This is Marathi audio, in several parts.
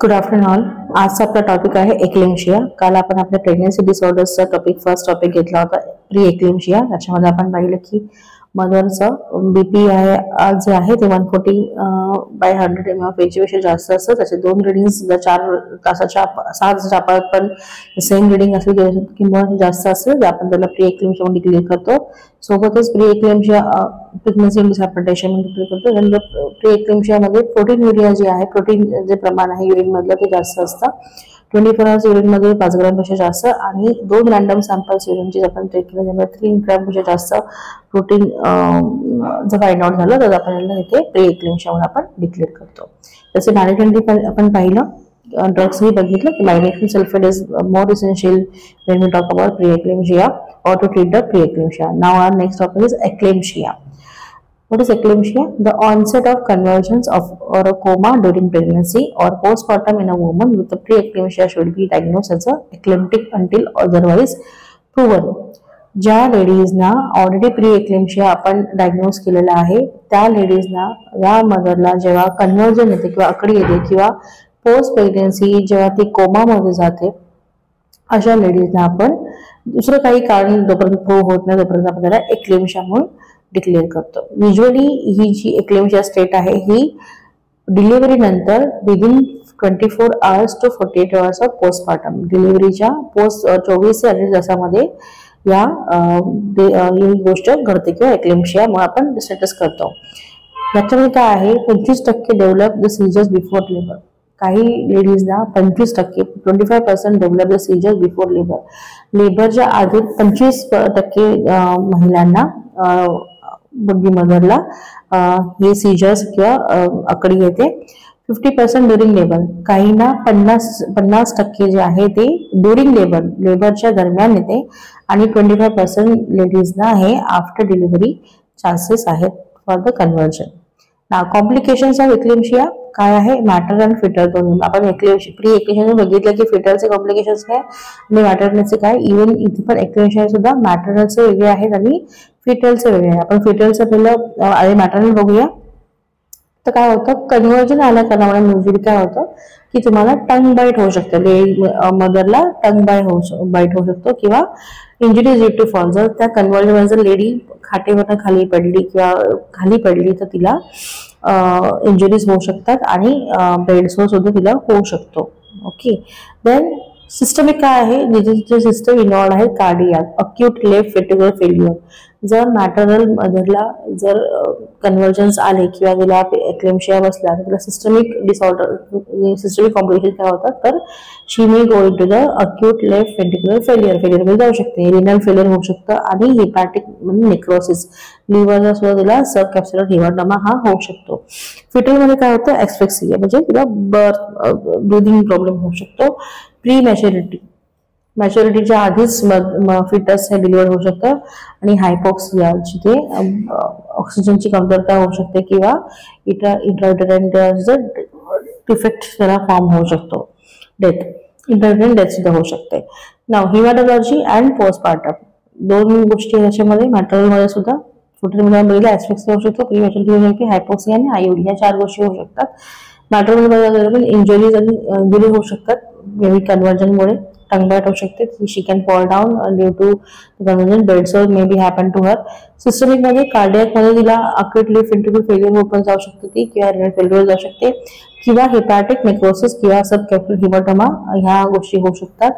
Good afternoon all. आजचा आपला टॉपिक आहे एक्लेम्शिया. काल आपण आपल्या प्रेग्नन्सी डिसऑर्डर्सचा फर्स्ट टॉपिक घेतला होता प्री एक्लेम्शिया. त्याच्यामध्ये आपण पाहिलं की मदरचं बीपी आहे आज जे आहे ते 140/100 mF पेक्षा जास्त असतं. त्याचे दोन रिडिंग्स 4 तासाच्या 6 तासाच्या आपात पण सेम रिडिंग असेल किंवा जास्त असेल तर आपण त्याला प्री एक्लेम्शिया म्हणून डिक्लेअर करतो. सोबतच प्री एक्लेम्शिया प्रेग्नन्सी डिसऑर्डर म्हणून डिक्लेअर करतो. त्यानंतर प्री एक्लेम्शियामध्ये प्रोटीन युरिया जे आहे, प्रोटीन जे प्रमाण आहे युरिन मधलं ते जास्त असतं. 24 आवर्स युरिन मध्ये 5 ग्रॅमपेक्षा जास्त आणि 2 रॅन्डम सॅम्पल्स युरिनचे आपण टेक केले त्यामुळे 3 ग्रॅमपेक्षा जास्त प्रोटीन जर फाइंड आउट झालं तर आपण इथे प्री एक्लेम्शिया म्हणून आपण डिक्लेअर करतो. तसे मॅनेजमेंट आपण पाहिलं, ड्रग्स ही बघितलं की magnesium sulphate is more essential when we talk about pre eclampsia or to treat the pre-eclampsia. Now our next topic is eclampsia. What is eclampsia? The onset of convulsions or a coma during pregnancy or postpartum in a woman with a pre-eclampsia should be diagnosed as a eclamptic until otherwise proven. ज्या लेडीजना ऑलरेडी प्री एक्लेम्शिया आपण डायग्नोज केलेला आहे त्या लेडीजना, या मदरला जेव्हा कन्वर्जन येते किंवा अकडी येते किंवा पोस्ट प्रेग्नन्सी जेव्हा ती कोमामध्ये जाते, अशा लेडीजना आपण दुसरं काही कारण जोपर्यंत प्रूव्ह होत नाही तोपर्यंत आपण त्याला एक्लेम्शिया म्हणून डिक्लेअर करतो. युजली ही जी एक्लेम्शिया स्टेट आहे ही डिलिव्हरी नंतर within 24 hours to 48 hours of postpartum, डिलिव्हरीच्या 24 ते 48 तासामध्ये ही गोष्ट घडते किंवा एक्लेम्शिया म्हणून आपण स्टेटस करतो. याच्यामध्ये काय आहे, 25% develop the seizures before labour. काही लेडीजना 25% develop the seizures before labour. लेबरच्या आधी 25% महिलांना मुलगी मदरला हे सीजर्स किंवा अकडी येते. 50% ड्युरिंग लेबर. काहींना 50% जे आहे ते ड्युरिंग लेबरच्या दरम्यान येते आणि 25% लेडीजना हे आफ्टर डिलिव्हरी चान्सेस आहेत फॉर द कन्वर्जन. ना कॉम्प्लिकेशन्स ऑफ एक्लेम्शिया काय आहे, मॅटर्नल आणि फिटल दोन्ही. आपण प्री एक्लेम्शिया बघितलं की फिटलचे कॉम्प्लिकेशन्स काय आणि मॅटर्नलचे काय. इव्हन इथे पण एक्लेम्शिया सुद्धा मॅटर्नलचे वेगळे आहेत आणि फिटलचे वेगळे आहे. आपण फिटलचं पहिलं आणि मॅटर्नल बघूया. तर काय होतं, कन्वर्जन आल्या कारणामुळे युजली काय होतं की तुम्हाला टंग बाईट होऊ शकतं, मदरला टंग बाईट होऊ शकतो किंवा इंजुरीज ड्यू टू फॉल. जर त्या कन्वर्जन जर लेडी खाटेवरनं खाली पडली तर तिला इंजुरीज होऊ शकतात आणि ब्रेड सोर सुद्धा तिला होऊ शकतो. ओके. देन सिस्टमिक काय आहे, जिथे सिस्टम इन्व्हॉल्व आहे कार्डियाक, अक्यूट लेफ्ट वेंट्रिक्युलर फेल्युअर. जर मॅटर्नल मदरला जर कन्वर्जन्स आले किंवा तिला एक्लेम्शिया बसला तर तिला सिस्टमिक कॉम्प्लिकेशन काय होतात, तर she may go into the acute left ventricular फेल्युअरमध्ये जाऊ शकते. रिनल फेल्युअर होऊ शकतं आणि हिपॅटिक म्हणजे नेक्रोसिस, लिव्हरचा सुद्धा तिला सब कॅप्सुलर हिवाडमा हा होऊ शकतो. फिटलमध्ये काय होतं, एक्सफेक्सिया म्हणजे तिला ब्रीदिंग प्रॉब्लेम होऊ शकतो. प्री मॅच्युरिटीच्या आधीच फिटस हे डिलिव्हर होऊ शकतं आणि हायपॉक्सिया जिथे ऑक्सिजनची कमतरता होऊ शकते किंवा इंट्रायुटेराइन डिफेक्ट त्याला फॉर्म होऊ शकतो. इंट्रायुटेराइन डेथ सुद्धा होऊ शकते. नाव हिमॅटोलॉजी अँड पोस्टपार्टम दोन गोष्टी याच्यामध्ये. मॅटर्नलमध्ये सुद्धा फुटरमध्ये ऍस्फेक्सिया होऊ शकतो, प्री मॅच्युरिटी होऊ शकते, हायपॉक्सिया आणि आयोडी या 4 गोष्टी होऊ शकतात. मॅटर्नलमध्ये इंजुरीज होऊ शकतात मेबी कन्वर्जनमुळे. टंग बाईट होऊ शकते, she can fall down due to convulsion, bed sore may be happen to her. Systemic मध्ये कार्डियक मध्ये तिला अक्यूट लेफ्ट वेंट्रिक्युलर फेल्युअर पण जाऊ शकते ती किंवा रिनल फेल्युअर जाऊ शकते किंवा हेपॅटिक नेक्रोसिस किंवा सब कॅप्सुलर हिमॅटोमा ह्या गोष्टी होऊ शकतात.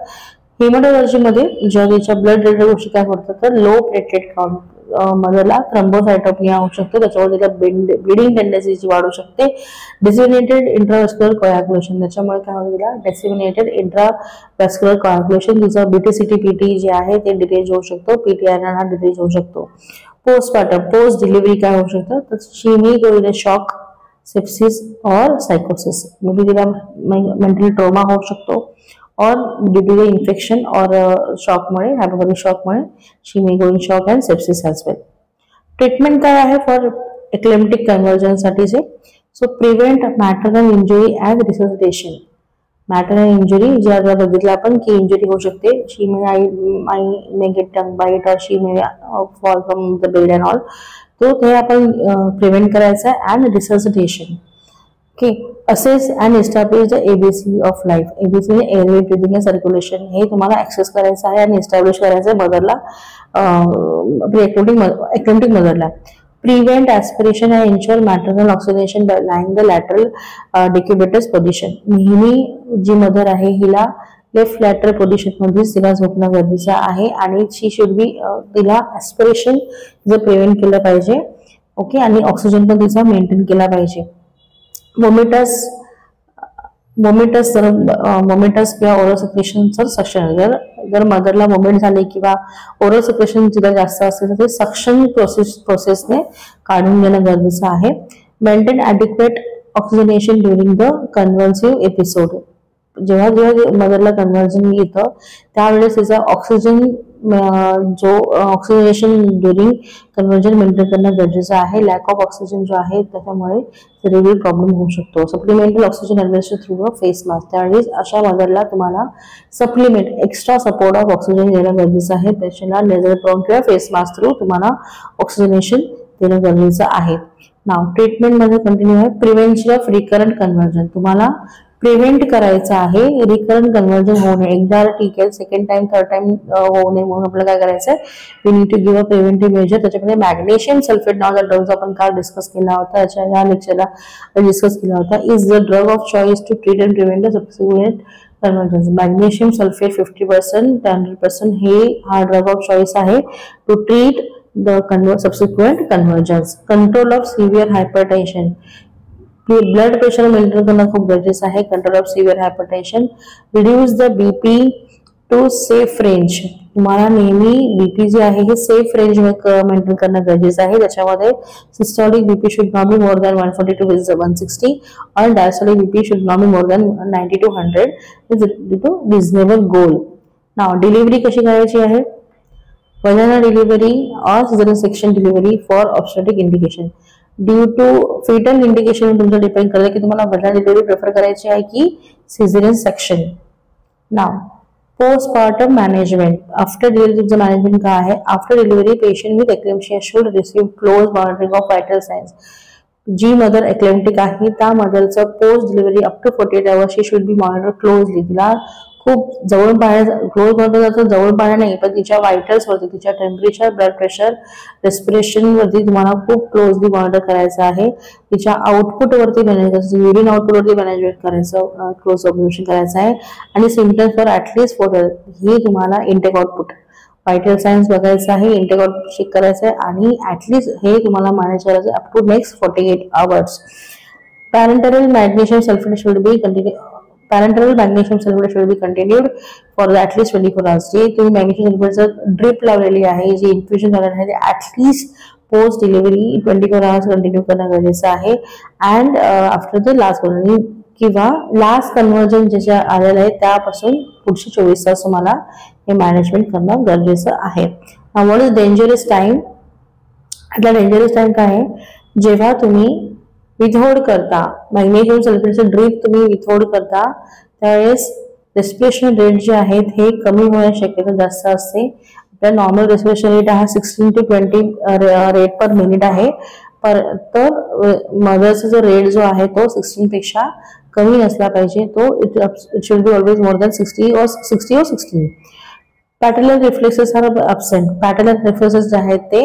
हिमॅटोलॉजी मध्ये ज्या तिच्या ब्लड रिलेटेड गोष्टी काय होतात तर लो प्लेटलेट काउंट मदरला थ्रोम्बोसायटोपिनिया होऊ शकतो, त्याच्यामुळे तिला ब्लिडिंग टेंडन्सीची वाढ होऊ शकते. डिसिमिनेटेड इंट्राव्हेस्क्युलर कोॲग्युलेशन, त्याच्यामुळे काय होतं तिला डिसिमिनेटेड इंट्राव्हेस्क्युलर कोॲग्युलेशन, तिचं बीटीसीटी-पीटी जे आहे ते डिक्रीज होऊ शकतो, पीटीआयआर हा डिक्रीज होऊ शकतो. पोस्टपार्टम पोस्ट डिलिव्हरी काय होऊ शकतं तर she may go in a shock, sepsis और सायकोसिस. म्हणजे तिला मेंटल ट्रॉमा होऊ शकतो और due to the infection or शॉकमुळे, हायपोथर्मिक शॉकमुळे she may go in shock and sepsis as well. Treatment काय आहे फॉर एक्लेम्प्टिक कन्वर्जनसाठीचे. So prevent maternal injury and resuscitation. Maternal injury ज्याला बघितलं आपण की इंजुरी होऊ शकते, she may gate tongue bite और she may fall from the bed and all, तो ते आपण प्रिव्हेंट करायचं. And resuscitation okay. Assess and establish the ABC of life. ABC म्हणजे एअरवे, ब्रीथिंग अँड सर्क्युलेशन. हे तुम्हाला ऍक्सेस करायचं आहे आणि एस्टॅब्लिश करायचं आहे मदरला, एक्लेम्प्टिक मदरला. Prevent aspiration and ensure maternal oxygenation by lying the lateral decubitus position. नेहमी जी मदर आहे हिला लेफ्ट लॅटरल पोझिशन मध्ये तिला झोपणं गरजेचं आहे आणि शी शुड बी तिला ऍस्पिरेशन जर प्रिव्हेंट केलं पाहिजे. ओके. आणि ऑक्सिजन पण तिचा मेंटेन केला पाहिजे. मोमेंटस किंवा ओरल सक्रेशन सक्शन. जर मदरला मोमेंट झाले किंवा ओरल सक्रेशन जिला जास्त असेल तर ते सक्शन प्रोसेसने काढून घेणं गरजेचं आहे. Maintain adequate oxygenation during the convulsive episode. जेव्हा मदरला कन्व्हर्जन येतं त्यावेळेस तिचा ऑक्सिजन जो ऑक्सिजनेशन ड्युरिंग कन्व्हर्जन मेंटेन करणं गरजेचं आहे. लॅक ऑफ ऑक्सिजन जो आहे त्याच्यामुळे सेरिब्रल प्रॉब्लेम होऊ शकतो. Supplemental oxygen administer through a face mask. त्यावेळेस अशा मदरला तुम्हाला supplement extra support of oxygen देणं गरजेचं आहे. पेशंटला नेझल प्रोन किंवा फेस मास्क थ्रू तुम्हाला ऑक्सिजनेशन देणं गरजेचं आहे. नाव ट्रीटमेंट मध्ये कंटिन्यू आहे. Prevention of recurrent conversion. तुम्हाला प्रिव्हेंट करायचं आहे रिकरंट कन्व्हर्जन होऊ नये. एकदा ठीक आहे, सेकंड टाइम थर्ड टाइम होऊ नये म्हणून आपल्याला काय करायचं आहे, we need to give a preventive measure. त्याच्यामध्ये मॅग्नेशियम सल्फेट नावाचा ड्रग आपण काल डिस्कस केला होता, या लेक्चरला डिस्कस केला होता. Is the drug of choice to treat and prevent the subsequent convulsions. Magnesium sulphate 50% 100% हे हा ड्रग ऑफ चॉईस आहे to treat the subsequent convulsions. Control of severe hypertension. Blood pressure maintain करणं खूप गरजेचं आहे. Control of severe hypertension. Reduce the BP to safe range. तुम्हाला नेहमी बीपी जे आहे हे सेफ रेंज मेंटेन करणं गरजेचं आहे. त्याच्यामध्ये systolic BP should not be more than 140 to 160 और diastolic BP should not be more than 90 to 100 is to reasonable goal. Now delivery कशी करायची आहे. वजाना डिलिव्हरी और caesarean section delivery for obstetric indication. Due to fetal indication तुमचं डिपेंड करतं की तुम्हाला वजाना डिलिव्हरी प्रेफर करायची आहे की caesarean section. Now postpartum management. After delivery तुमचं मॅनेजमेंट काय आहे. After delivery patient with eclampsia should receive close monitoring of vital signs. जी मदर एक्लेम्प्टिक आहे त्या मदरचं post delivery up to 48 hours she should be monitor closely. तिला खूप जवळून पाहण्या क्लोज मॉनिटर जवळून पाहण्या नाही, पण तिच्या व्हायटल्स वरती, तिच्या टेम्परेचर, ब्लड प्रेशर, रेस्पिरेशन वरती तुम्हाला खूप क्लोजली मॉनिटर करायचं आहे. तिच्या आउटपुट वरती मॅनेज करायचं, युरिन आउटपुट वरती मॅनेजमेंट करायचं, क्लोज ऑब्झर्वेशन करायचं आहे. आणि सिम्पटम्स फॉर ऍटलीस्ट 4 हे तुम्हाला इंटेक आउटपुट व्हायटल सायन्स बघायचं आहे, इंटेक आउटपुट चेक करायचं आहे आणि ऍटलीस्ट हे तुम्हाला मॅनेज करायचं up to next 48 hours. Parenteral magnesium sulphate should be continue. Parenteral magnesium sulfate should be continued for at least 24 hours. जे तुम्ही मॅग्नेशियम सल्फेटचं ड्रिप लावलेली आहे, जे इन्फ्युजन झालेलं आहे, ते at least post delivery 24 hours continue करणं गरजेचं आहे. अँड आफ्टर द लास्ट किंवा लास्ट कन्व्हर्जन जे आलेलं आहे त्यापासून पुढचे 24 तास तुम्हाला हे मॅनेजमेंट करणं गरजेचं आहे. What is dangerous time. आता डेंजरस टाइम काय आहे. जेव्हा तुम्ही विथहोल्ड करता मॅग्नेशियम सल्फेटचं ड्रिप तुम्ही विथहोल्ड करता त्यावेळेस रेस्पिरेशन रेट जे आहेत हे कमी होण्याची शक्यता जास्त असते. आपला नॉर्मल रेस्पिरेशन रेट हा 16 to 20 रेट पर मिनिट आहे. तर मदरचा जो रेट जो आहे तो 16 पेक्षा कमी नसला पाहिजे. तो it should be always more than 60 or 16. Patellar reflexes are absent. Patellar reflexes जे आहेत ते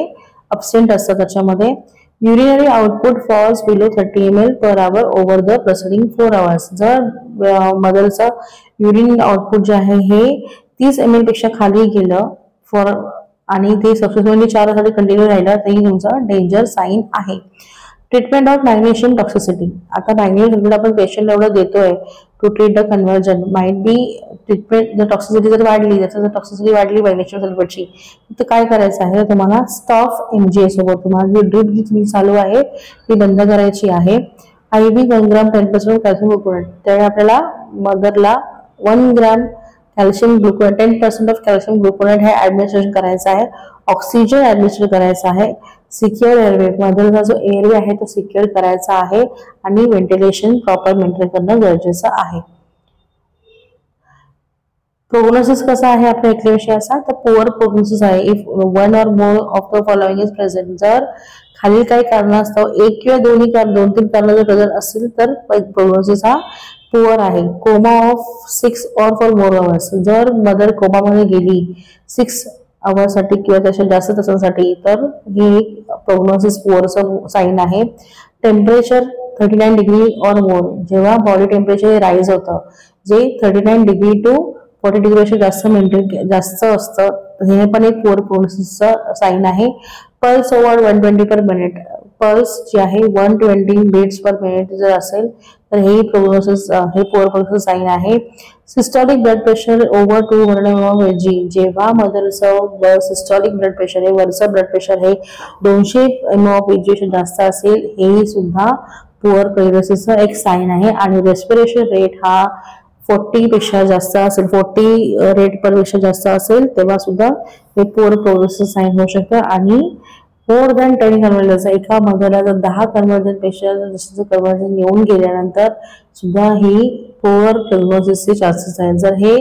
अब्सेंट असतात. त्याच्यामध्ये urinary output falls below 30 ml per hour over the preceding 4 hours. जर मदरचं युरिन आउटपुट जे आहे हे 30 ml पेक्षा खाली गेलं फॉर आणि ते सबसिक्वेंटली 4 तासासाठी कंटिन्यू राहिलं तर ही तुमचं डेंजर साईन आहे. Treatment of magnesium toxicity. आता मॅग्नेशियम सल्फेट आपण पेशंटला एवढं देतोय to treat the convulsion. Might be treatment जर टॉक्सिसिटी जर वाढली, जर टॉक्सिसिटी वाढली मॅग्नेशियम सल्फेटची, तर काय करायचं आहे. तुम्हाला स्टॉफ MGA सोबत तुम्हाला जी ड्रिप जी तुम्ही चालू आहे ती बंद करायची आहे. IV 1 gram 10% calcium gluconate. त्यावेळी आपल्याला मदरला 1 gram calcium gluconate 10% of calcium gluconate हे ऍडमिनिस्ट्रेशन करायचं आहे. ऑक्सिजन ऍडमिनिस्ट्रेट करायचं आहे. सिक्युअर एअरवे, मदरचा जो एअरवे आहे तो सिक्युअर करायचा आहे आणि व्हेंटिलेशन प्रॉपर मेंटेन करणं गरजेचं आहे. प्रोग्नोसिस कसा आहे आपल्या एक्लेम्प्शियाचा. तर पुअर प्रोग्नोसिस आहे. If 1 or more of the following is present. जर खालील काही कारणास्तव एक किंवा दोन तीन कारण जर प्रेझेंट असतील तर प्रोग्नोसिस हा पुअर आहे. Coma of 6 or for more hours, जर मदर कोमामध्ये गेली 6 अवर्ससाठी किंवा त्याच्या जास्त तासांसाठी तर ही प्रोग्नोसिस पुअरचं साईन आहे. टेम्परेचर 39 डिग्री और मोर, जेव्हा बॉडी टेम्परेचर राईज होतं जे 39 डिग्री टू 40 डिग्रीपेक्षा जास्त असतं हे पण एक पुअर प्रोग्नोसिसचं साईन आहे. Pulse over 120 per minute, pulse जे आहे 120 बीट्स पर मिनिट जर असेल तर हे प्रोग्नोसिस हे पुअर प्रोग्नोसिस साईन आहे. Systolic blood pressure over 200 mg, जेव्हा मदरचं सिस्टॉलिक ब्लड प्रेशर हे वरचं ब्लड प्रेशर हे 200 mg जास्त असेल हे सुद्धा पुअर प्रोग्नोसिसचं एक साईन आहे. आणि रेस्पिरेशन रेट हा 40 पेक्षा जास्त असेल, 40 रेट पर पेक्षा जास्त असेल तेव्हा सुद्धा हे पुअर प्रोग्नोसिस साईन होऊ शकतं. आणि मोर दॅन 10 कन्व्हर्जन, एका मदरला जर 10 कन्व्हर्जन पेक्षा जास्त कन्व्हर्जन येऊन गेल्यानंतर सुद्धा ही पुअर प्रोग्नोसिसचे चान्सेस आहेत. जर हे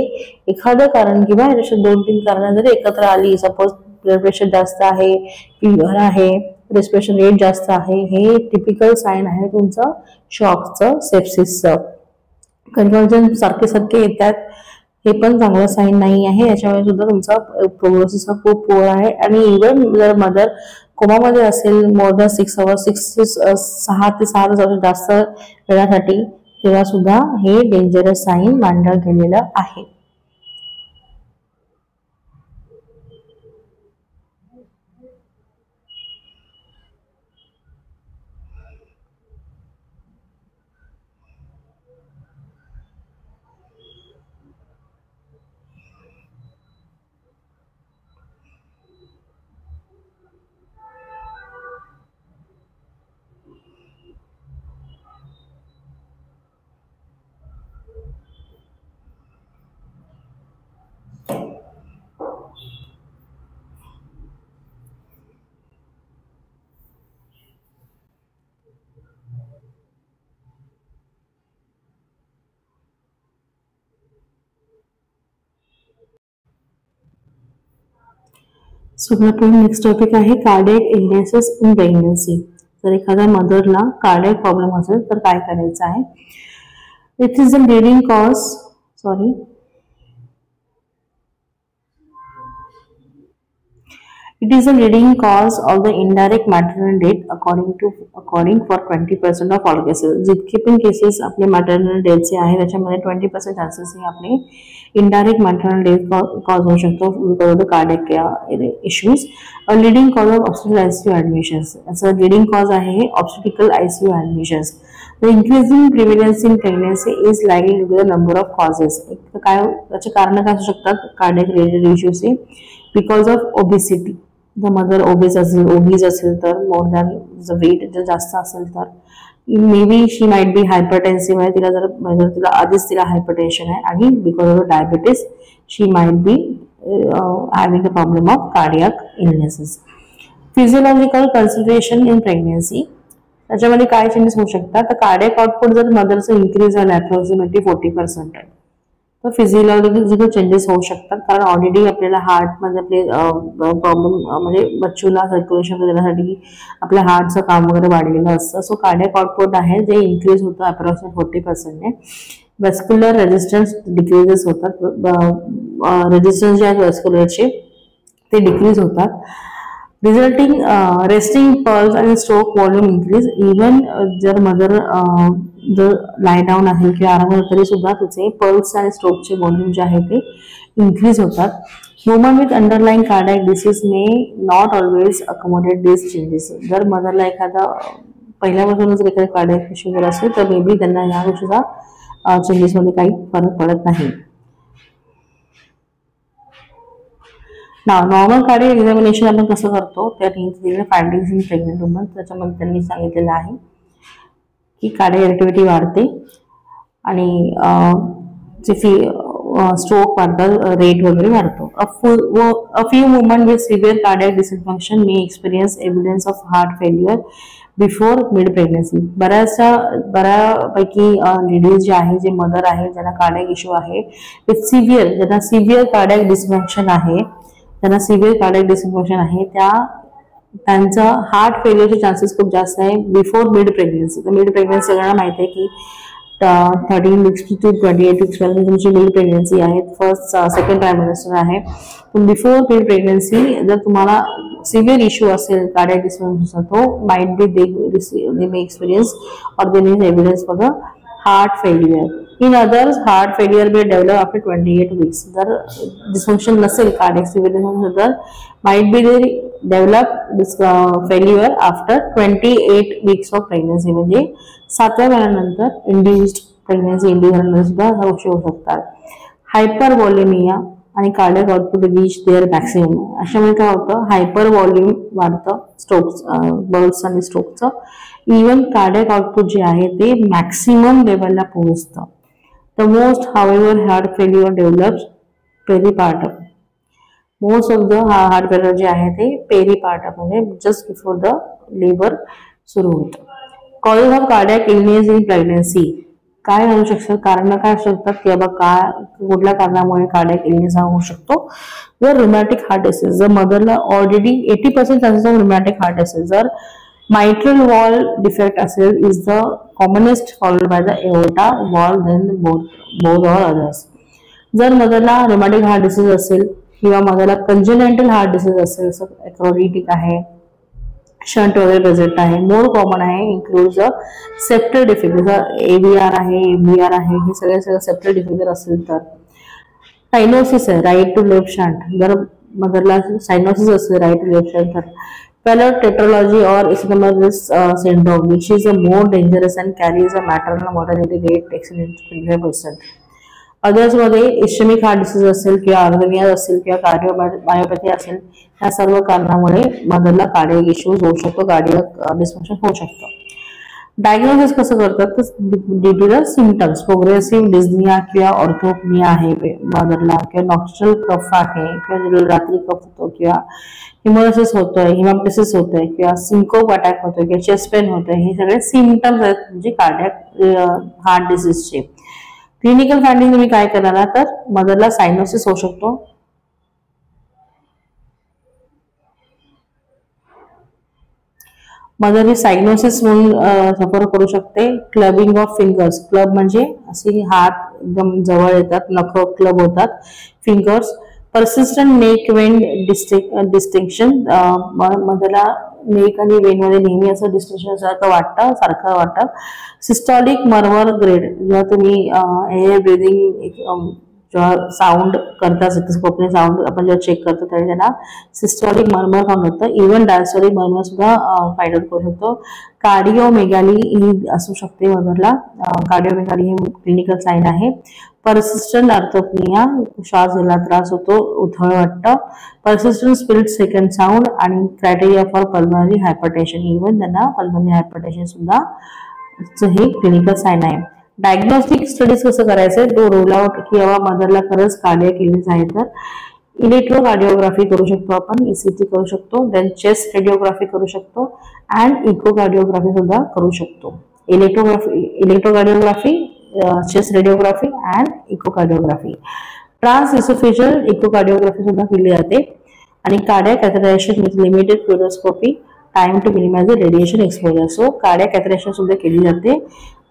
एखादं कारण किंवा याच्या 2-3 कारण जर एकत्र आली, सपोज ब्लड प्रेशर जास्त आहे, फीवर आहे, रेस्पिरेशन रेट जास्त आहे, हे टिपिकल साईन आहे तुमचं शॉकचं, सेप्सिसचं. कन्व्हर्जन सारखे येतात हे पण चांगलं साईन नाही आहे, याच्यामुळे सुद्धा तुमचा प्रोग्नोसिस हा खूप पुअर आहे. आणि इव्हन जर मदर कोमामध्ये असेल मोर दॅन 6 अवर्स, 6 ते 7 तास जास्त वेळासाठी, तेव्हा सुद्धा हे डेंजरस साईन मानलं गेलेलं आहे. सो नेक्स्ट टॉपिक आहे कार्डियक इलनेसेस इन प्रेग्नन्सी. जर एखाद्या मदरला कार्डियक प्रॉब्लेम असेल तर काय करायचं आहे. It is the leading cause It is a leading cause of the indirect maternal death according for 20% of all cases. जितके पण केसेस आपले maternal death चे आहे त्याच्यामध्ये 20% चान्सेस हे आपले indirect maternal death कॉज होऊ शकतो because of the cardiac issues. A leading cause of obstetrical ICU admissions. असं leading cause आहे हे obstetrical ICU admissions. The increasing prevalence in pregnancy is likely due to the number of causes. काय त्याचे कारण काय असू शकतात cardiac related issues हे because of obesity. The mother obese असेल तर मोर दॅन वेट जर जास्त असेल तर may be she might be hypertensive आहे, तिला आधीच हायपरटेन्शन आहे आणि because of diabetes she might be having a problem of cardiac illnesses. Physiological consideration in pregnancy, त्याच्यामध्ये काय चेंजेस होऊ शकतात तर कार्डियक आउटपुट जर मदरचं इन्क्रीज झालं अप्रॉक्सिमेटली 40% आहे तर फिजिओलॉजिकल चेंजेस होऊ शकतात. कारण ऑलरेडी आपल्याला हार्टमध्ये आपले प्रॉब्लेम म्हणजे बच्चूला सर्क्युलेशन देण्यासाठी आपल्या हार्टचं काम वगैरे वाढलेलं असतं. सो कार्डियक आउटपुट आहे जे इन्क्रीज होतं अप्रॉक्सिमेट 40%. वेस्क्युलर रेजिस्टन्स डिक्रीजेस होतात, रेजिस्टन्स जे आहेत वेस्क्युलरचे ते डिक्रीज होतात. रिझल्टिंग रेस्टिंग पल्स आणि स्ट्रोक व्हॉल्यूम इन्क्रीज. इव्हन जर मदर जर लाय डाऊन आहे किंवा आराम तरी सुद्धा तिचे पल्स आणि स्ट्रोकचे व्हॉल्यूम जे आहे ते इन्क्रीज होतात. Woman with underline cardiac disease may not always accommodate this changes. जर मदरला एखादा पहिल्यापासूनच एखादा कार्डियक इश्यू जर असेल तर मे बी त्यांना या गोष्टीचा चेंजेसमध्ये काही फरक पडत नाही. नॉर्मल कार्डियक एक्झामिनेशन आपण कसं करतो त्या फाइंडिंग्स इन प्रेग्नंट वुमन, त्याच्यामध्ये त्यांनी सांगितलेलं आहे की कार्डियक ऍक्टिव्हिटी वाढते आणि जे स्ट्रोक वाढतात, रेट वगैरे वाढतो. A few woman with severe cardiac dysfunction may experience evidence of heart failure before mid pregnancy. बऱ्यापैकी लेडीज जे आहे, जे मदर आहे ज्यांना कार्डियक इश्यू आहे विथ ज्यांना सिव्हिअर कार्डियक डिसफंक्शन आहे, त्या त्यांचा हार्ट फेलियरचे चान्सेस खूप जास्त आहे बिफोर मिड प्रेग्नन्सी. तर मिड प्रेग्नन्सी सगळ्यांना माहिती आहे की 13 वीक्स टू 28 वीक्स पर्यंत तुमची मिड प्रेग्नन्सी आहे, फर्स्ट सेकंड ट्रायमेस्टर आहे. पण बिफोर मिड प्रेग्नन्सी जर तुम्हाला सिव्हिअर इश्यू असेल कार्डियक डिस्फंक्शनचा, तो might be they may experience or there is evidence for the heart failure. In others, heart failure may develop after 28 weeks. जर dysfunction नसेल cardiac severe dysfunction तर might be they develop this failure after 28 weeks of pregnancy. म्हणजे 7व्या महिन्यानंतर induced pregnancy induced झाल्यानंतर सुद्धा ह्या गोष्टी होऊ शकतात. हायपरवॉलेमिया आणि cardiac output reach their maximum. अशामुळे काय होतं, हायपर व्हॉल्यूम वाढतं स्ट्रोक्स बल्स आणि स्ट्रोकचं. इवन कार्डियक आउटपुट जे आहे ते मॅक्सिमम लेवलला पोहोचतं. The most however heart failure develops peripartum. Most of the heart failure जे आहे ते पेरिपार्टम म्हणजे जस्ट बिफोर द लेबर सुरू होतं. Causes of cardiac illness in pregnancy. काय असू शकतात, कारण काय असू शकतात की बाबा काय कुठल्या कारणामुळे कार्डियक इलनेस होऊ शकतो. जर रुमॅटिक हार्ट डिसीज, जर मदरला already 80% chances of rheumatic heart disease, जर mitral wall defect असेल is the commonest followed by the aorta wall then both or others. जर मदरला rheumatic heart disease असेल किंवा मदरला congenital heart disease असेल, ॲक्रोडिटिक आहे, शंट वगैरे प्रेझेंट आहे, मोर कॉमन आहे, इन्क्लूड्स द सेप्टल डिफेक्ट, जसं AVR आहे, MVR आहे, हे सगळे सेप्टल डिफेक्ट जर असेल तर. सायनोसिस आहे, राईट टू लेफ्ट शंट, जर मदरला सायनोसिस असेल राईट टू लेफ्ट शंट तर. Pallid tetralogy or Isomerase syndrome, which is a more dangerous and carries a maternal mortality rate exceeding 25%. Others मध्ये ischemic heart disease असेल किंवा arrhythmia असेल किंवा कार्डिओमायोपॅथी असेल, या सर्व कारणामुळे मदरला कार्डियक इश्यूज होऊ शकतो, कार्डियक डिस्फंक्शन होऊ शकतं. डायग्नोसिस कसं करतात तर due to the symptoms, progressive dyspnoea किंवा ऑर्थोपनिया आहे मदरला, किंवा नॉक्चरल कफ आहे किंवा रात्री कफ होतो किंवा हिमोसिस होतोय, हिमॅप्टिसिस होतोय किंवा सिंकोप अटॅक होतोय किंवा चेस्ट पेन होतोय, हे सगळे सिम्पटम्स आहेत म्हणजे कार्डियक हार्ट डिसीजचे. क्लिनिकल फाइंडिंग तुम्ही काय करणार तर मदरला सायनोसिस होऊ शकतो, मदर ही सायनोसिस म्हणून सफर करू शकते. क्लबिंग ऑफ फिंगर्स, क्लब म्हणजे असे हात एकदम जवळ येतात, नख क्लब होतात, fingers. Persistent neck vein distinction, मदरला नेक आणि वेन मध्ये नेहमी असं डिस्टिंक्शन सारखं वाटतं. सिस्टॉलिक मर्मर ग्रेड, जेव्हा तुम्ही एअर ब्रिदिंग जेव्हा साऊंड करता स्टेथोस्कोपने साऊंड आपण जेव्हा चेक करतो त्यावेळी त्याला सिस्टॉलिक मर्मर फाउंड होतं. इव्हन डायस्टॉलिक मर्मर सुद्धा फाइंड आउट करू शकतो. कार्डिओमेगाली ही असू शकते मदरला, कार्डिओमेगाली हे क्लिनिकल साईन आहे. परसिस्टंट अर्थोपनिया, श्वास घ्यायला त्रास होतो, उथळ वाटतं. परसिस्टंट स्पिरिट सेकंड साऊंड आणि criteria for pulmonary hypertension, even त्यांना पल्मनरी हायपरटेन्शन सुद्धा हे क्लिनिकल साईन आहे. डायग्नोस्टिक स्टडीज कसं करायचं तो रोल आउट की बाबा मदरला खरंच कार्डियक इलनेस आहे तर इलेक्ट्रोकार्डिओग्राफी करू शकतो आपण, ECG करू शकतो, देन चेस्ट रेडिओग्राफी करू शकतो अँड इकोकार्डिओग्राफी सुद्धा करू शकतो. इलेक्ट्रोकार्डिओग्राफी, चेस्ट रेडिओग्राफी अँड इकोकार्डिओग्राफी. ट्रान्सइसोफेजियल इकोकार्डिओग्राफी सुद्धा केली जाते. आणि cardiac catheterization with limited fluoroscopy, time to minimize the radiation exposure. So cardiac catheterization सुद्धा केली जाते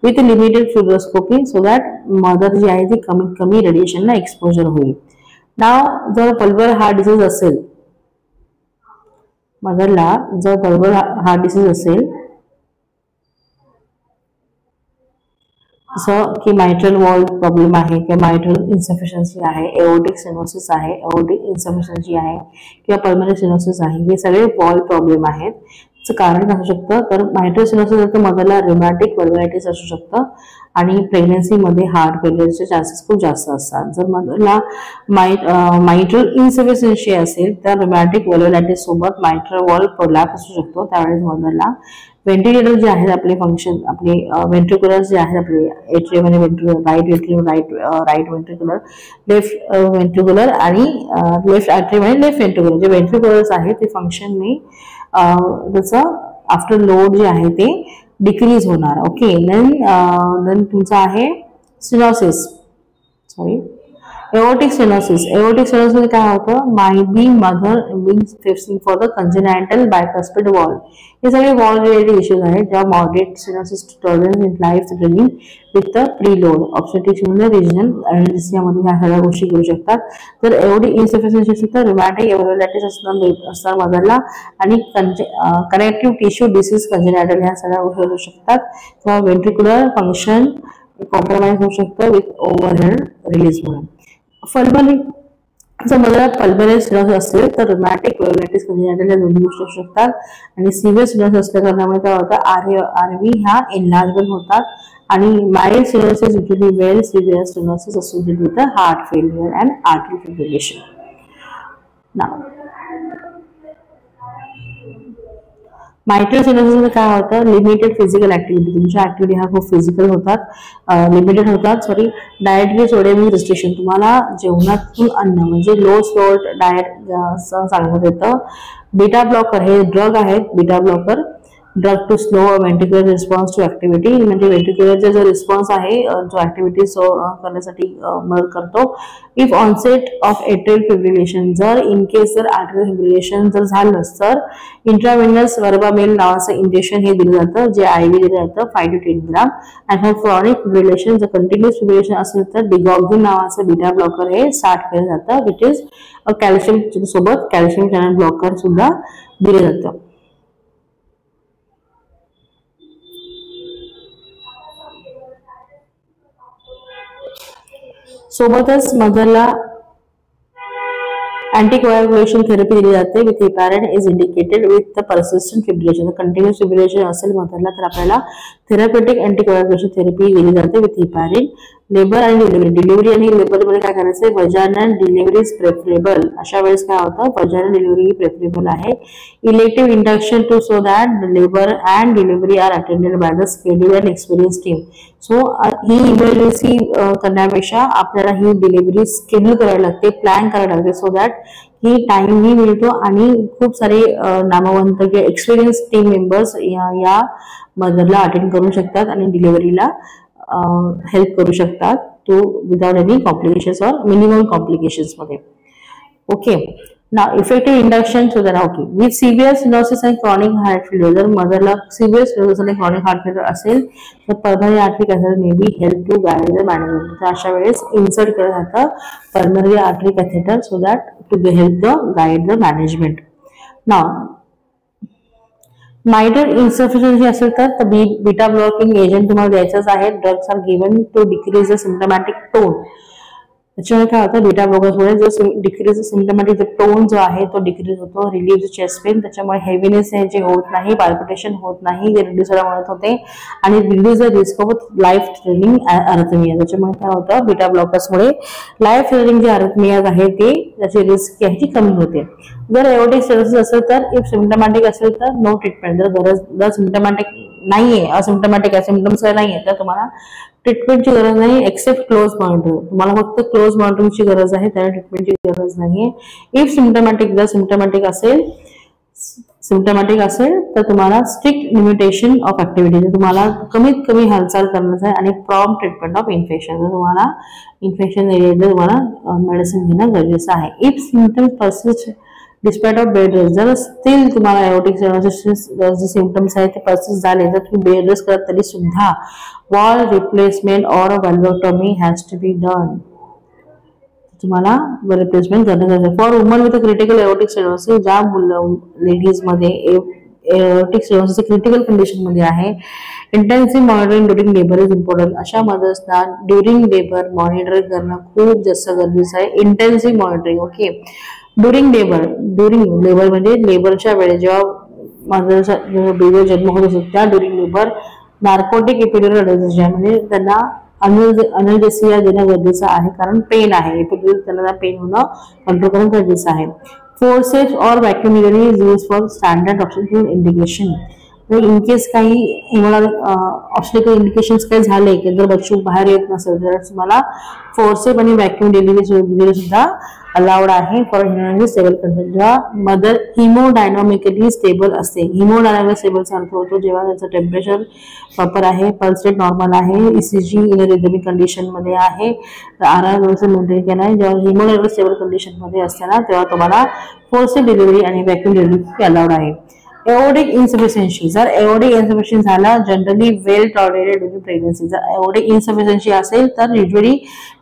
with limited fluoroscopy so that mother जी आहे ती कमीत कमी रेडिएशनला एक्सपोजर होईल. नाव जर पल्मनरी हार्ट डिसीज असेल, मदरला जर पल्मनरी हार्ट डिसीज असेल जसं की मायट्रल वॉल प्रॉब्लेम आहे किंवा मायट्रल इन्सफिशियन्सी आहे, एओर्टिक सिनोसिस आहे, एओर्टिक इन्सफिशियन्सी आहे किंवा पल्मनरी सिनोसिस आहे, हे सगळे वॉल प्रॉब्लेम आहेत. कारण असू शकतं तर मायट्रल सिनोसिस तर मदरला रुमॅटिक पल्मनायटिस असू शकतं आणि प्रेग्नन्सीमध्ये हार्ट फेल्युअरचे चान्सेस खूप जास्त असतात. जर मदरला मायट्रल इन्सफिशियन्सी असेल तर रुमॅटिक पल्मनायटिस सोबत मायट्रल वॉल प्रोलॅप्स असू शकतो. त्यावेळेस मदरला व्हेंटिलेटर जे आहेत आपले फंक्शन, आपले व्हेंट्रिक्युलर जे आहेत आपले एट्रियम आणि ventricular, right atrium, right ventricular, left ventricular आणि लेफ्ट एट्रियम आणि लेफ्ट व्हेंट्रिक्युलर, जे व्हेंट्रिक्युलर्स आहेत ते फंक्शन मी त्याचं आफ्टर लोड जे आहे ते डिक्रीज होणार. ओके, देन तुमचं आहे सिनोसिस, सॉरी एओर्टिक स्टेनोसिस काय होतं, may be mother being facing for the congenital bicuspid valve. हे सगळे वॉल रिलेटेड इश्यूज आहेत जेव्हा moderate stenosis tolerance in life threatening with the preload ऑब्स्टेट्रिक्समध्ये रिजनल अनेस्थेसियामध्ये ह्या सगळ्या गोष्टी करू शकतात. जर एवढी इन्सफिशियन्सी असेल तर रुमॅटिक एव्हॅल्युलायटिस असणार मदरला आणि कनेक्टिव्ह टिश्यू डिसीज कंजेनायटल ह्या सगळ्या गोष्टी असू शकतात. किंवा वेंट्रिक्युलर फंक्शन कॉम्प्रोमाइज होऊ शकतं विथ ओव्हरहेड रिलीज म्हणून. पल्मोनरी जर मदरला पल्मोनरी स्टेनोसिस असेल तर रुमॅटिक एव्हॅल्युलायटिस कंजेनायटल या दोन्ही गोष्टी असू शकतात. आणि सिव्हिअर स्टेनोसिस असल्या कारणामुळे काय होतं, आरव्ही ह्या एनलार्जमेंट होतात. आणि mild stenosis usually well severe stenosis associated with heart failure and artery fibrillation. Now mitral stenosis काय होतं, लिमिटेड फिजिकल ऍक्टिव्हिटी, तुमच्या ऍक्टिव्हिटी ह्या खूप फिजिकल होतात, लिमिटेड होतात. डाएटरी सोडियम रिस्ट्रिक्शन, तुम्हाला जेवणातून अन्न म्हणजे लो सॉल्ट डाएट सांगण्यात येतं. बीटा ब्लॉकर हे ड्रग आहेत, beta blocker drug to slow ventricular response to activity, म्हणजे वेंट्रिक्युलरचा जो रिस्पॉन्स आहे जो ऍक्टिव्हिटी करण्यासाठी मदत करतो. If onset of atrial fibrillation, जर इन केस जर आर्टरियल फिब्रिलेशन जर झालं तर इंट्राव्हेनस वर्बामेल नावाचं इंजेक्शन हे दिलं जातं, जे आयव्ही दिलं जातं 5 to 10 ग्राम. आणि क्रॉनिक फिब्रिलेशन जर कंटिन्युअस फिब्रिलेशन असेल तर डिगॉक्झिन नावाचं बीटा ब्लॉकर हे स्टार्ट केलं जातं, विच इज कॅल्शियम सोबत कॅल्शियम चॅनल ब्लॉकर सुद्धा दिलं जातं. सोबतच मदरला अँटीकोॲग्युलेशन थेरपी दिली जाते with heparin is indicated with the persistent fibrillation. Continuous fibrillation असेल मदरला तर आपल्याला थेरपेटिक अँटीकोॲग्युलेशन थेरपी दिली जाते विथ हेपॅरिन. लेबर आणि डिलिव्हरी आणि लेबरमध्ये काय करायचं आहे, वजायनल डिलिव्हरी इज प्रेफरेबल. अशा वेळेस काय होतं, वजायनल डिलिव्हरी ही प्रेफरेबल आहे. Elective induction to so that labour and delivery are attended by the schedule and experience team. So ही इमर्जन्सी करण्यापेक्षा आपल्याला ही डिलिव्हरी स्केड्यूल करावी लागते, प्लॅन करावी लागते, सो दॅट ही टाइमही मिळतो आणि खूप सारे नामवंत किंवा एक्सपिरियन्स टीम मेंबर्स या मदरला अटेंड करू शकतात आणि डिलिव्हरीला हेल्प करू शकतात to without any complications or minimum complications मध्ये. Okay, now effective induction so that okay with severe stenosis and chronic heart failure. जर मदरला सिव्हिअर स्टेनोसिस आणि क्रॉनिक हार्ट फेल्युअर असेल तर pulmonary artery catheter may be help to guide the management. तर अशा वेळेस इन्सर्ट केलं जातं pulmonary artery catheter so that to help the guide the management. Now mitral insufficiency असेल तर बीटा ब्लॉकिंग एजंट तुम्हाला द्यायचंच आहे. Drugs are given to decrease the symptomatic tone. त्याच्यामुळे काय होतं, बीटा ब्लॉकर्समुळे जो डिक्रीज सिम्पटमॅटिक टोन जो आहे तो डिक्रीज होतो. रिलीव्ह चेस्ट पेन, त्याच्यामुळे हेवीनेस हे जे होत नाही, पाल्पिटेशन होत नाही, ते रिड्यूस व्हायला मदत होते. आणि reduce the risk of life threatening arrhythmia. त्याच्यामुळे काय होतं, बीटा ब्लॉकर्समुळे लाईफ थ्रेटनिंग जे अर्थमियाज आहे ते त्याची रिस्क ह्याची कमी होते. जर एओर्टिक स्टेनोसिस असेल तर इफ सिम्पटमॅटिक असेल तर नो ट्रीटमेंट. जर सिम्पटमॅटिक नाहीये, असिम्पटमॅटिक सिम्पटम्स नाहीये तर तुम्हाला ट्रीटमेंटची गरज नाही एक्सेप्ट क्लोज मॉनिटरिंग. तुम्हाला फक्त क्लोज मॉनिटरिंगची गरज आहे, त्याला ट्रीटमेंटची गरज नाहीये. इफ सिम्पटमॅटिक जर सिम्पटमॅटिक असेल तर तुम्हाला स्ट्रिक्ट लिमिटेशन ऑफ ऍक्टिव्हिटी, तुम्हाला कमीत कमी हालचाल करण्याचं आहे आणि प्रॉम्प्ट ट्रीटमेंट ऑफ इन्फेक्शन. जर तुम्हाला इन्फेक्शन रिलेटेड तुम्हाला मेडिसिन घेणं गरजेचं आहे. If symptoms persist despite of bed rest, जर स्टील तुम्हाला एओर्टिक स्टेनोसिस जे सिम्पटम्स आहेत ते पर्सिस्ट झाले तर तुम्ही बेड रेस्ट करत तरी सुद्धा valve replacement or valvectomy has to be done. तुम्हाला रिप्लेसमेंट करणं गरजेचं आहे. For woman with critical aortic stenosis, ज्या लेडीज मध्ये एओर्टिक स्टेनोसिस क्रिटिकल कंडिशन मध्ये आहे, intensive monitoring during labour is important. अशा मदर्सना ड्युरिंग लेबर मॉनिटर करणं खूप जास्त गरजेचं आहे. Intensive monitoring. Okay, during labour म्हणजे लेबरच्या वेळेस जेव्हा मदरचा बेबी जन्म होत असतो त्या during labour narcotic epidural anaesthesia म्हणजे त्यांना अनल्जेसिया देणं गरजेचं आहे, कारण पेन आहे. एपिड्युरल त्यांना पेन होणं कंट्रोल करणं गरजेचं आहे. फोर्सेप्स और vacuum is use for standard obstetrical indication. In case काही ऑब्स्टेट्रिकल इंडिकेशन्स काही झाले की जर बच्चू बाहेर येत नसेल तर तुम्हाला फोर्सेप आणि व्हॅक्यूम डिलिव्हरी सुद्धा अलाउड आहे फॉर स्टेबल कंडिशन. जेव्हा मदर हिमोडायनॉमिकली स्टेबल असते. हिमोडायनॉमिक स्टेबलचा अर्थ होतो जेव्हा त्याचं टेम्परेचर प्रॉपर आहे, पल्स रेट नॉर्मल आहे, ECG इन रिदमिक कंडिशन मध्ये आहे, RR व्यवस्थित मेंटेन केला आहे. जेव्हा हिमोडायनॉमिक स्टेबल कंडिशन मध्ये असते ना तेव्हा तुम्हाला फोर्सिब डिलिव्हरी आणि व्हॅक्यूम डिलिव्हरी अलाउड आहे. एओर्डिक इन्सफिशियन्सी. जर एओर्डिक इन्सफिशियन्सी झाला जनरली वेल टॉलरेटेड ड्युरिंग प्रेग्नन्सी. जर एओर्डिक इन्सफिशियन्सी असेल तर युजली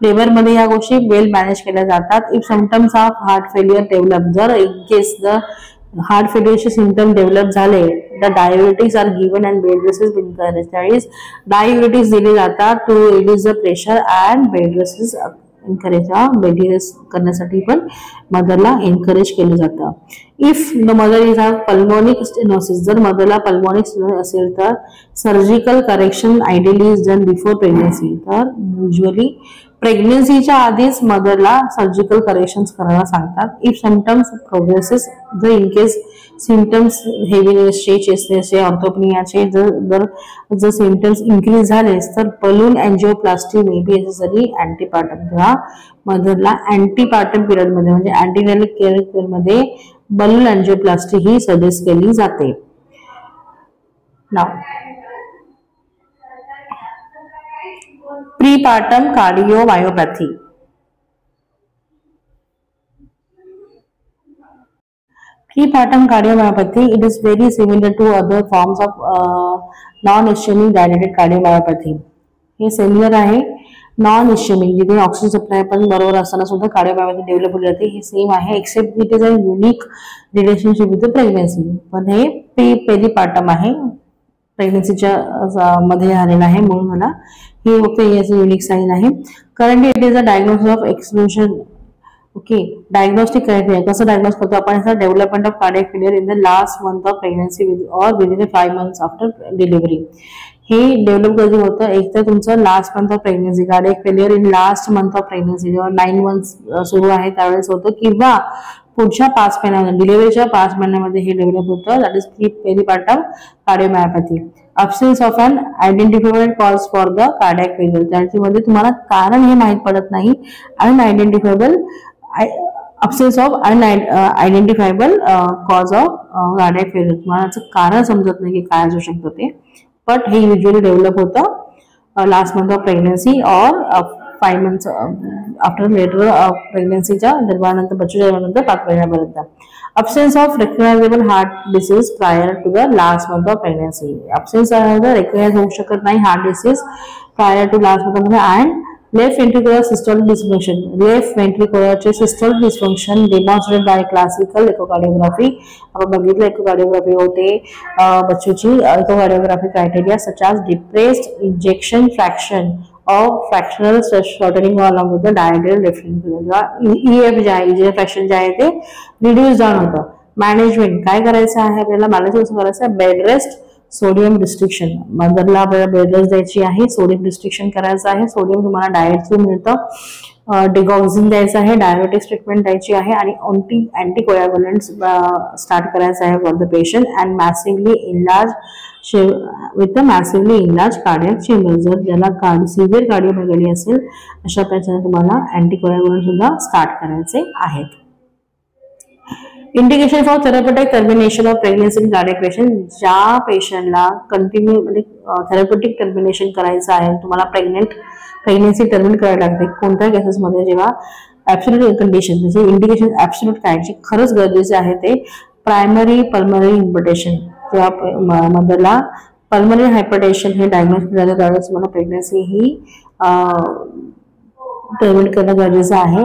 लेबर मध्ये या गोष्टी वेल मॅनेज केल्या जातात. If symptoms of heart failure develop, जर इन केस द हार्ट फेल्युअरचे सिम्पटम डेव्हलप झाले the diuretics are given and bed rest is encourage. त्यावेळेस डायबिटिक्स दिले जातात to reduce the pressure and bed rest is encourage. Bed rest करण्यासाठी पण मदरला एनकरेज केलं जातं. If the mother is have pulmonic stenosis, जर मदरला पल्मोनिक स्टेनोसिस असेल तर surgical correction ideally is done before pregnancy. तर युजली प्रेग्नन्सीच्या आधीच मदरला सर्जिकल करेक्शन्स करायला सांगतात. इफ सिम्पटम्स प्रोग्रेसेस, जर इन केस सिम्पटम्स हेवीनेसचे, चेस्टनेसचे, ऑर्थोपनियाचे जर सिम्पटम्स इन्क्रीज झाले तर balloon angioplasty may be necessary antepartum. तेव्हा मदरला अँटीपार्टम पिरियड मध्ये म्हणजे अँटीनेटल केअर पिरियड मध्ये बलून अँजिओप्लास्टी ही सजेस्ट केली जाते. Now prepartum cardiomyopathy. Prepartum cardiomyopathy, it is very similar to other forms of non-ischemic dilated cardiomyopathy. हे सिमिलर आहे. नॉन इस्केमिक जिथे ऑक्सिजन सप्लाय पण बरोबर असताना सुद्धा कार्डियोमायोपॅथी डेव्हलप होली जाते. हे सेम आहे except it is a unique relationship with pregnancy. पण हे पेरिपार्टम आहे, प्रेग्नन्सीच्या मध्ये झालेला आहे म्हणून मला हे फक्त याचं युनिक साईन आहे. Currently it is a diagnosis of exclusion. Okay, diagnostic criteria कसं डायग्नोज करतो आपण याचा development of cardiac failure in the last month of pregnancy और विदिन 5 months आफ्टर डिलिव्हरी. हे डेव्हलप कधी होतं, एक तर तुमचं last month of pregnancy, cardiac failure in last month of pregnancy जेव्हा 9 months सुरू आहे त्यावेळेस होतं, किंवा पुढच्या 5 महिन्यामध्ये डिलिव्हरीच्या 5 महिन्यामध्ये हे डेव्हलप होतं. That is peripartum cardiomyopathy. Absence of an identifiable cause for the cardiac failure. त्याच्यामध्ये तुम्हाला कारण हे माहित पडत नाही. Unidentifiable absence of unidentifiable cause of cardiac failure. तुम्हाला याचं कारण समजत नाही की काय असू शकतं ते. बट हे युजली डेव्हलप होतं लास्ट मंथ ऑफ प्रेग्नन्सी और 5 months आफ्टर लेटर प्रेग्नन्सीच्या जन्मानंतर, बच्चूच्या जन्मानंतर 5 महिन्यापर्यंत. Absence of recognizable heart disease prior to the last month of pregnancy. Absence recognize होऊ शकत नाही heart disease prior to last month of and left ventricular systolic dysfunction. Left ventricular systolic dysfunction demonstrated by classical echocardiography. आपण बघितलं echocardiography होते बच्चूची. echocardiography criteria such as depressed ejection fraction or fractional shortening along with the dilated left ventricle. EF जे आहे, ejection fraction जे आहे ते रिड्यूस डाऊन होतं. मॅनेजमेंट काय करायचं आहे आपल्याला, मॅनेज कसं करायचं आहे, बेड रेस्ट, सोडियम रिस्ट्रिक्शन. मदरला आपल्याला बेड रेस्ट द्यायची आहे, सोडियम रिस्ट्रिक्शन करायचं आहे. सोडियम तुम्हाला डाएट थ्रू मिळतं. डिगॉक्सिन द्यायचं आहे, डायबिटिक्स ट्रीटमेंट द्यायची आहे आणि अँटीकोयागुलंट्स स्टार्ट करायचं आहे for the patient and massively enlarge with massively enlarge cardiac chamber. जर ज्याला सिव्हिअर कार्डिओमेगॅली असेल अशा पेशंटला तुम्हाला अँटीकोयागुलंट सुद्धा स्टार्ट करायचे आहेत. Indication for therapeutic termination of pregnancy in cardiac patient. ज्या पेशंटला कंटिन्यू म्हणजे थेरप्युटिक टर्मिनेशन करायचं आहे, तुम्हाला प्रेग्नन्सी टर्मिनेट करायला लागते कोणत्या केसेसमध्ये, जेव्हा ऍब्सोल्यूट कंडिशन म्हणजे इंडिकेशन ऍब्सोल्यूट काय जे खरंच गरजेचे आहे ते प्रायमरी पल्मनरी हायपरटेन्शन. जेव्हा मदरला पल्मनरी हायपरटेन्शन हे डायग्नोज केलं जातं त्यावेळेस तुम्हाला प्रेग्नन्सी ही टर्मिनेट करणं गरजेचं आहे.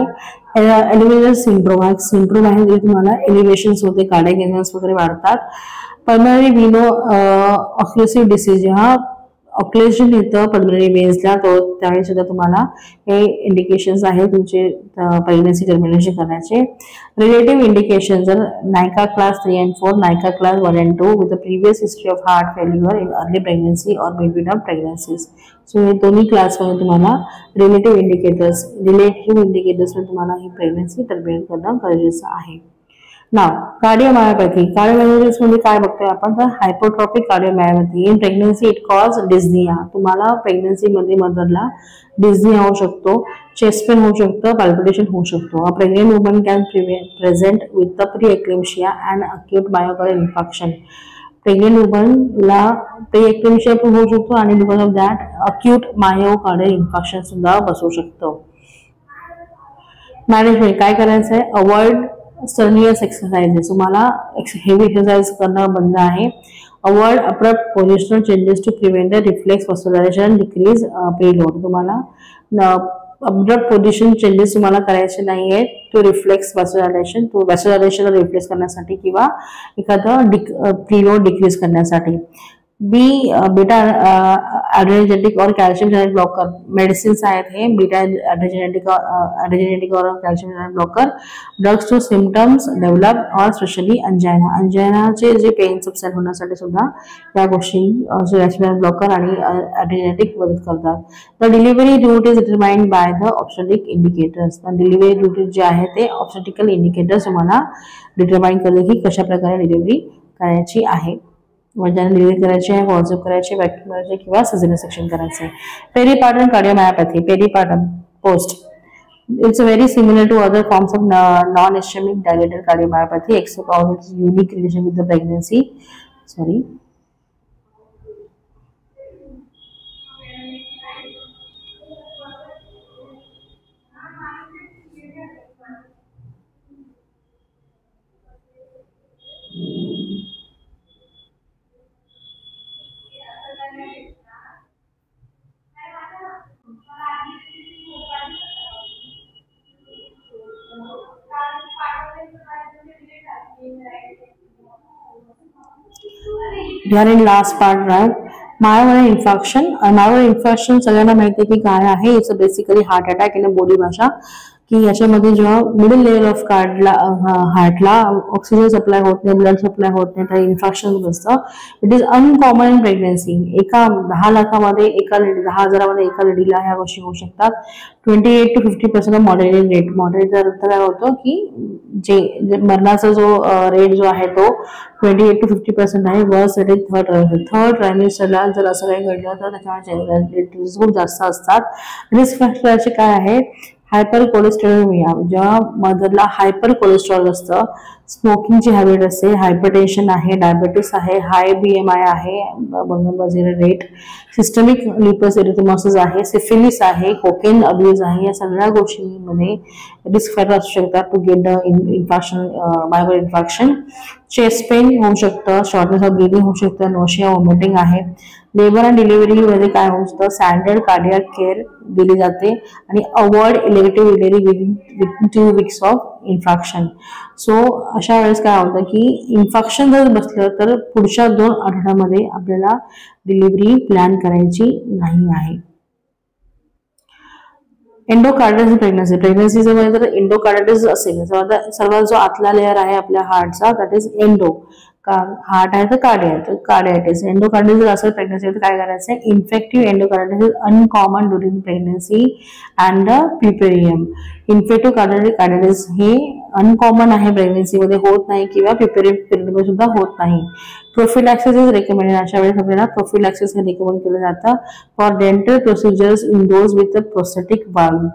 एलिव्हेशन सिंड्रोम हा सिंड्रोम आहे जे तुम्हाला एलिव्हेशन्स होते, कार्डियक एनर्जी वगैरे वाढतात. पल्मनरी व्हेनो ऑक्लुसिव्ह डिसीज, जेव्हा ऑक्लेशन येतं पल्मनरी वेन्सला त्यावेळी सुद्धा तुम्हाला हे इंडिकेशन्स आहे तुमचे प्रेग्नन्सी टर्मिनेशन करण्याचे. रिलेटिव्ह इंडिकेशन जर नायका क्लास 3 and 4, नायका class 1 and 2 with a previous history of heart failure in early pregnancy और बिटवीन ऑफ प्रेग्नन्सीज. सो हे दोन्ही क्लासमध्ये तुम्हाला रिलेटिव्ह इंडिकेटर्स मध्ये तुम्हाला ही प्रेग्नन्सी टर्मिनेट करणं गरजेचं आहे. नाव कार्डिओमायोपॅथी मध्ये काय बघतोय आपण तर hypertrophic cardiomyopathy in pregnancy it cause dyspnoea. तुम्हाला प्रेग्नन्सी मध्ये मदरला डिस्निया होऊ शकतो, चेस्ट पेन होऊ शकतं, पल्पिटेशन होऊ शकतो. A pregnant woman can present with the pre eclampsia and acute myocardial infection. Pregnant वुमनला प्री एक्लेम्शिया पण होऊ शकतो आणि because of that acute myocardial infection सुद्धा बसू शकतं. मॅनेजमेंट काय करायचं आहे, अवॉइड स्टर्नियस एक्सरसाइजेस. तुम्हाला हेवी एक्सरसाइज करणं बंद आहे. Avoid abrupt positional changes to prevent the reflex vascularization decrease preload. तुम्हाला अब्रप्ट पोझिशन चेंजेस तुम्हाला करायचे नाही आहेत टू रिफ्लेक्स वॅस्क्युलरायझेशन रिफ्लेक्स करण्यासाठी किंवा एखादं प्रीलोड डिक्रीज करण्यासाठी. बी बीटा ॲड्रेनर्जेटिक और कॅल्शियम चॅनल ब्लॉकर मेडिसिन्स आहेत हे बीटा ॲड्रेनर्जेटिक और calcium channel blocker drugs to symptoms develop और स्पेशली अंजायनाचे जे पेन सबसाइड होण्यासाठी सुद्धा या गोष्टी कॅल्शियम ब्लॉकर आणि ॲड्रेनर्जेटिक मदत करतात. The delivery route is determined by the obstetric indicators. Delivery route जे आहे ते ऑब्स्टेट्रिकल इंडिकेटर्स तुम्हाला डिटरमाइन करते की कशा प्रकारे डिलिव्हरी करायची आहे. वजाने डिलिव्हरी करायची आहे, कॉन्सेप्ट करायची, वॅक्यूम करायची किंवा सिझेरियन सेक्शन करायचं आहे. पेरीपार्टम cardiomyopathy पेरीपार्टम post it's very similar to other forms of non-ischemic dilated cardiomyopathy except for its unique relation with the pregnancy. ह्याने लास्ट पार्ट राहत मायोकार्डियल इन्फेक्शन. मायोकार्डियल इन्फेक्शन सगळ्यांना माहिती आहे की काय आहे. It's basically heart attack in बोली भाषा की याच्यामध्ये जेव्हा मिडल लेअर ऑफ हार्टला ऑक्सिजन सप्लाय होत नाही, ब्लड सप्लाय होत नाही, तर इन्फेक्शन असतं. It is uncommon in pregnancy. एका 10 लाखामध्ये 10,000मध्ये एका लेडीला ह्या गोष्टी होऊ शकतात. 28 to 50% ऑफ मॉर्टॅलिटी रेट. मॉर्टॅलिटीचा अर्थ काय होतो की जे मरणाचा जो रेट जो आहे तो 28 to 50% आहे. वर्स रेट थर्ड ट्रायमिस्टरला जर असं काही घडलं तर त्याच्यामुळे खूप जास्त असतात. रिस्क फॅक्टरचे काय आहे, हायपर कोलेस्टेरोमिया. जेव्हा मदरला हायपर कोलेस्ट्रॉल असतं, स्मोकिंगची हॅबिट असते, हायपरटेन्शन आहे, डायबिटीस आहे, हाय BMI आहे, रेट, सिस्टमिक लिपस एरिथेमॅसिस आहे, सिफिलिस आहे, कोकेन अब्यूज आहे. या सगळ्या गोष्टींमध्ये रिस्क फॅक्टर असू शकतात to get the infection, myocardial infection. Chest pain होऊ शकतं, शॉर्टनेस ऑफ ब्रीदिंग होऊ शकतं, नोशिया, वॉमिटिंग आहे. लेबर अँड डिलिव्हरी मध्ये काय होऊ शकतं, स्टँडर्ड कार्डियाक केअर दिली जाते आणि avoid elective delivery within 2 weeks of infection. So अशा वेळेस काय होतं की इन्फेक्शन जर बसलं तर पुढच्या 2 आठवड्यामध्ये आपल्याला डिलिव्हरी प्लॅन करायची नाही आहे. एंडोकार्डायटिस प्रेग्नन्सी जर एंडोकार्डायटिस असेल तर सर्वात जो आतला लेअर आहे आपल्या हार्टचा दॅट इज एंडो. हार्ट आहे तर कार्डियाटिस. एंडोकार्डायटिस जर असेल प्रेग्नन्सी तर काय करायचं आहे, infective endocarditis uncommon during pregnancy and puerperium. Infective carditis हे अनकॉमन आहे, प्रेग्नन्सीमध्ये होत नाही किंवा प्युपेरियम पिरियडमध्ये सुद्धा होत नाही. Prophylaxis is recommended. अशा वेळेस आपल्याला प्रोफिलॅक्सिस हे रेकमेंड केलं जातं for dental procedures in those with prosthetic valve.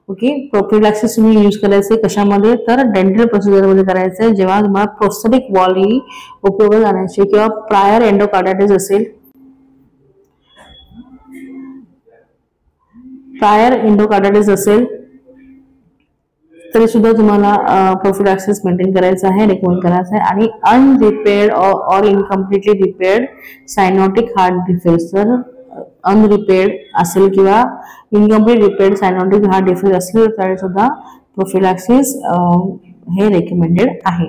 Okay, prophylaxis तुम्ही यूज करायचे कशामध्ये तर डेंटल प्रोसिजर मध्ये करायचंय जेव्हा तुम्हाला प्रोस्थेटिक वॉल ही उपयोगात आणायची किंवा प्रायर एंडोकार्डायटिस असेल, तरी सुद्धा तुम्हाला प्रोफिलॅक्सिस मेंटेन करायचं आहे, रेकमेंड करायचं आहे. आणि अनरिपेअर्ड और इनकम्प्लिटली रिपेअर्ड सायनोटिक हार्ट डिफेक्ट. तर अनरिपेअर्ड असेल किंवा incomplete repaired cyanotic heart defect असेल तर सुद्धा प्रोफिलॅक्सिस हे रेकमेंडेड आहे.